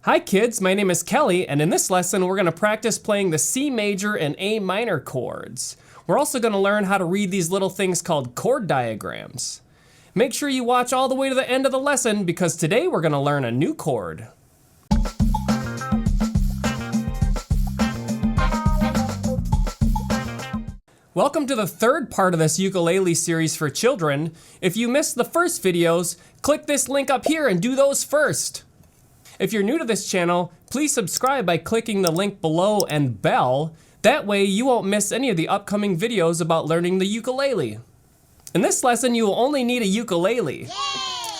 Hi kids, my name is Kelly, and in this lesson we're going to practice playing the C major and A minor chords. We're also going to learn how to read these little things called chord diagrams. Make sure you watch all the way to the end of the lesson because today we're going to learn a new chord. Welcome to the third part of this ukulele series for children. If you missed the first videos, click this link up here and do those first. If you're new to this channel, please subscribe by clicking the link below and bell. That way you won't miss any of the upcoming videos about learning the ukulele. In this lesson, you will only need a ukulele. Yay!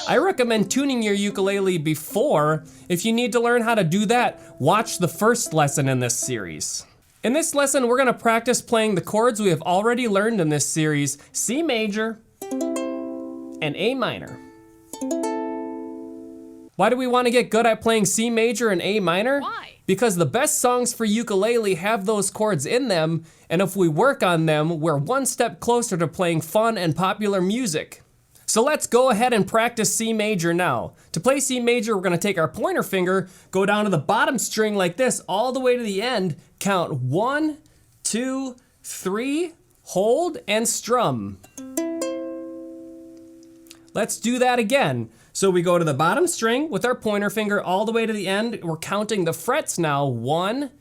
I recommend tuning your ukulele before. If you need to learn how to do that, watch the first lesson in this series. In this lesson, we're gonna practice playing the chords we have already learned in this series, C major and A minor. Why do we want to get good at playing C major and A minor? Why? Because the best songs for ukulele have those chords in them, and if we work on them, we're one step closer to playing fun and popular music. So let's go ahead and practice C major now. To play C major, we're gonna take our pointer finger, go down to the bottom string like this, all the way to the end, count 1, 2, 3, hold, and strum. Let's do that again. So we go to the bottom string with our pointer finger all the way to the end. We're counting the frets now. 1,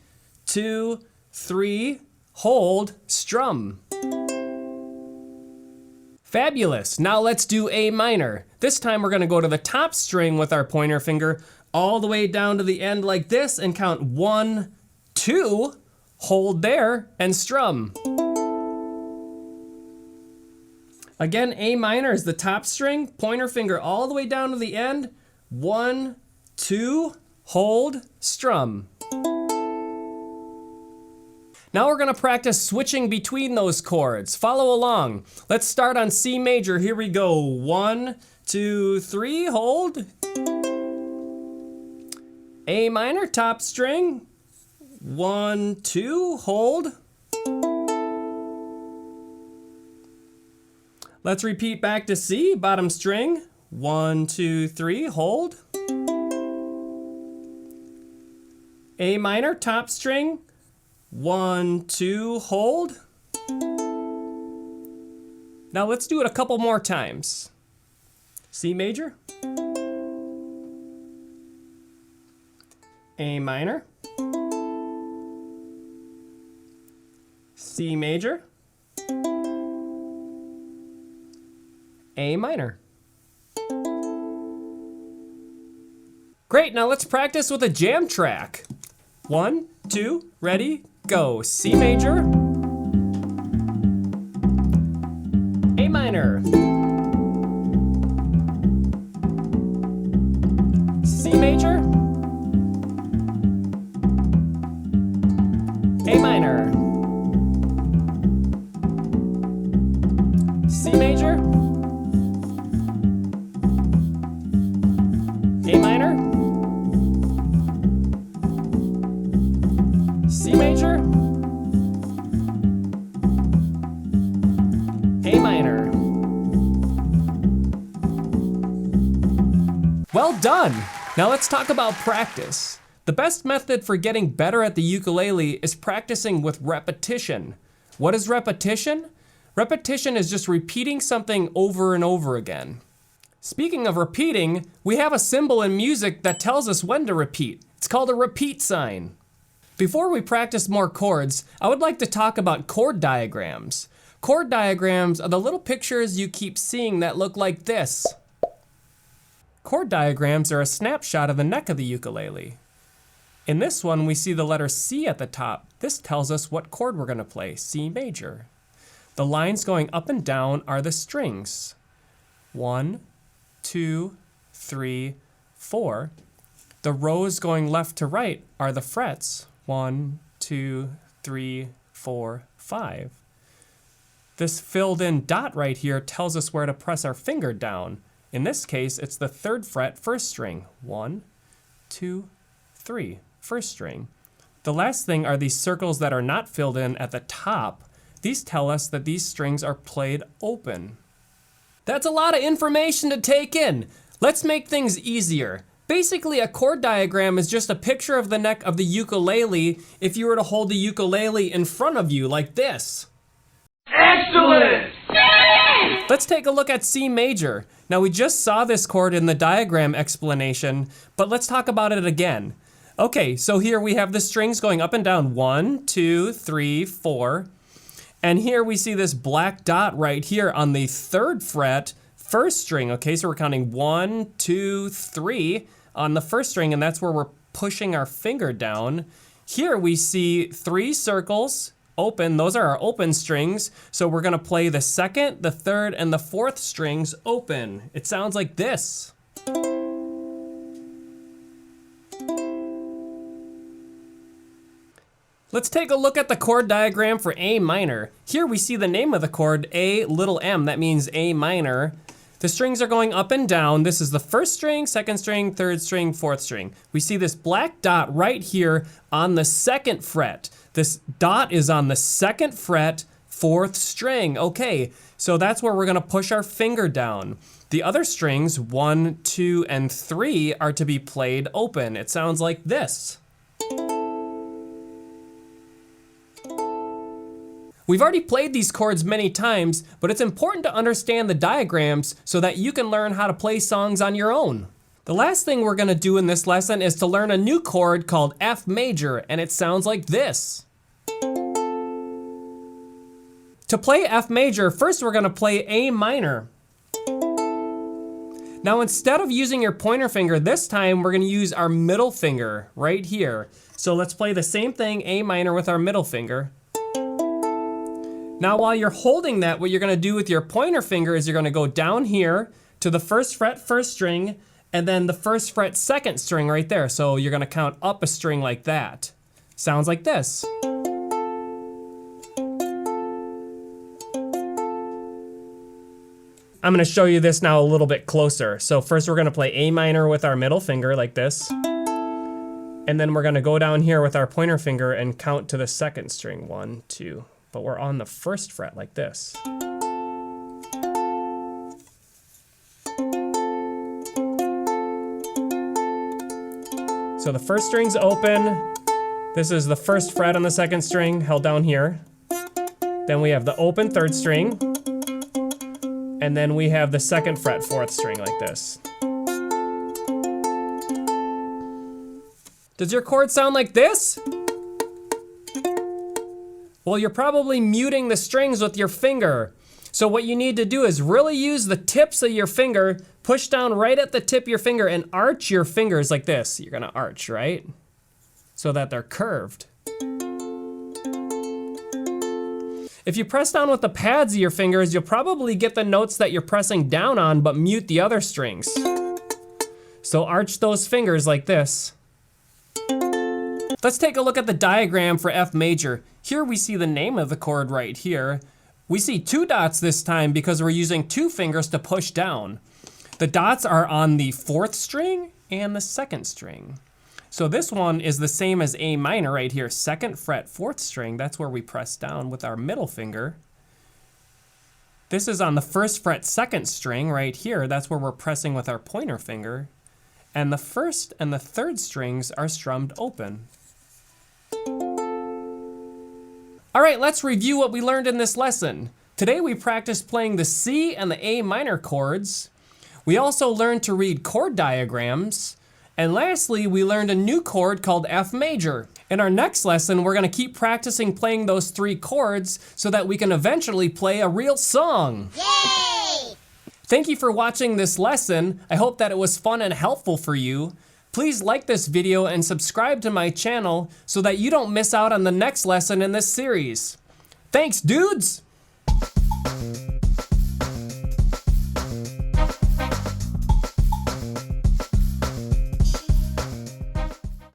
2, 3, hold, strum. Fabulous. Now let's do A minor. This time we're gonna go to the top string with our pointer finger all the way down to the end like this and count 1, 2, hold there, and strum. Again, A minor is the top string, pointer finger all the way down to the end. 1, 2, hold, strum. Now we're gonna practice switching between those chords. Follow along. Let's start on C major. Here we go. 1, 2, 3, hold. A minor, top string. 1, 2, hold. Let's repeat back to C, bottom string. 1, 2, 3, hold. A minor, top string. 1, 2, hold. Now let's do it a couple more times. C major. A minor. C major. A minor. Great, now let's practice with a jam track. 1, 2, ready, go. C major. A minor. C major. A minor. C major. A minor, C major, A minor. Well done! Now let's talk about practice. The best method for getting better at the ukulele is practicing with repetition. What is repetition? Repetition is just repeating something over and over again. Speaking of repeating, we have a symbol in music that tells us when to repeat. It's called a repeat sign. Before we practice more chords, I would like to talk about chord diagrams. Chord diagrams are the little pictures you keep seeing that look like this. Chord diagrams are a snapshot of the neck of the ukulele. In this one, we see the letter C at the top. This tells us what chord we're gonna play, C major. The lines going up and down are the strings. 1, 2, 3, 4. The rows going left to right are the frets. 1, 2, 3, 4, 5. This filled in dot right here tells us where to press our finger down. In this case, it's the 3rd fret, 1st string. 1, 2, 3, 1st string. The last thing are these circles that are not filled in at the top. These tell us that these strings are played open. That's a lot of information to take in. Let's make things easier. Basically, a chord diagram is just a picture of the neck of the ukulele if you were to hold the ukulele in front of you like this. Excellent! Let's take a look at C major. Now we just saw this chord in the diagram explanation, but let's talk about it again. Okay, so here we have the strings going up and down, 1, 2, 3, 4. And here we see this black dot right here on the 3rd fret, 1st string. Okay, so we're counting 1, 2, 3 on the 1st string, and that's where we're pushing our finger down. Here we see 3 circles open. Those are our open strings. So we're gonna play the 2nd, the 3rd, and the 4th strings open. It sounds like this. Let's take a look at the chord diagram for A minor. Here we see the name of the chord, A little m, that means A minor. The strings are going up and down. This is the 1st string, 2nd string, 3rd string, 4th string. We see this black dot right here on the 2nd fret. This dot is on the 2nd fret, 4th string. Okay, so that's where we're gonna push our finger down. The other strings, 1, 2, and 3 are to be played open. It sounds like this. We've already played these chords many times, but it's important to understand the diagrams so that you can learn how to play songs on your own. The last thing we're gonna do in this lesson is to learn a new chord called F major, and it sounds like this. To play F major, first we're gonna play A minor. Now instead of using your pointer finger, this time we're gonna use our middle finger right here. So let's play the same thing, A minor, with our middle finger. Now while you're holding that, what you're gonna do with your pointer finger is you're gonna go down here to the 1st fret 1st string, and then the 1st fret 2nd string right there. So you're gonna count up a string like that. Sounds like this. I'm gonna show you this now a little bit closer. So first we're gonna play A minor with our middle finger like this. And then we're gonna go down here with our pointer finger and count to the 2nd string, 1, 2. But we're on the 1st fret like this. So the 1st string's open. This is the 1st fret on the 2nd string held down here. Then we have the open 3rd string. And then we have the 2nd fret 4th string like this. Does your chord sound like this? Well, you're probably muting the strings with your finger. So what you need to do is really use the tips of your finger, push down right at the tip of your finger and arch your fingers like this. You're gonna arch, right? So that they're curved. If you press down with the pads of your fingers, you'll probably get the notes that you're pressing down on, but mute the other strings. So arch those fingers like this. Let's take a look at the diagram for F major. Here we see the name of the chord right here. We see 2 dots this time because we're using 2 fingers to push down. The dots are on the 4th string and the 2nd string. So this one is the same as A minor right here, 2nd fret, 4th string. That's where we press down with our middle finger. This is on the 1st fret, 2nd string right here. That's where we're pressing with our pointer finger. And the 1st and the 3rd strings are strummed open. All right, let's review what we learned in this lesson. Today we practiced playing the C and the A minor chords. We also learned to read chord diagrams. And lastly, we learned a new chord called F major. In our next lesson, we're gonna keep practicing playing those 3 chords so that we can eventually play a real song. Yay! Thank you for watching this lesson. I hope that it was fun and helpful for you. Please like this video and subscribe to my channel so that you don't miss out on the next lesson in this series. Thanks, dudes!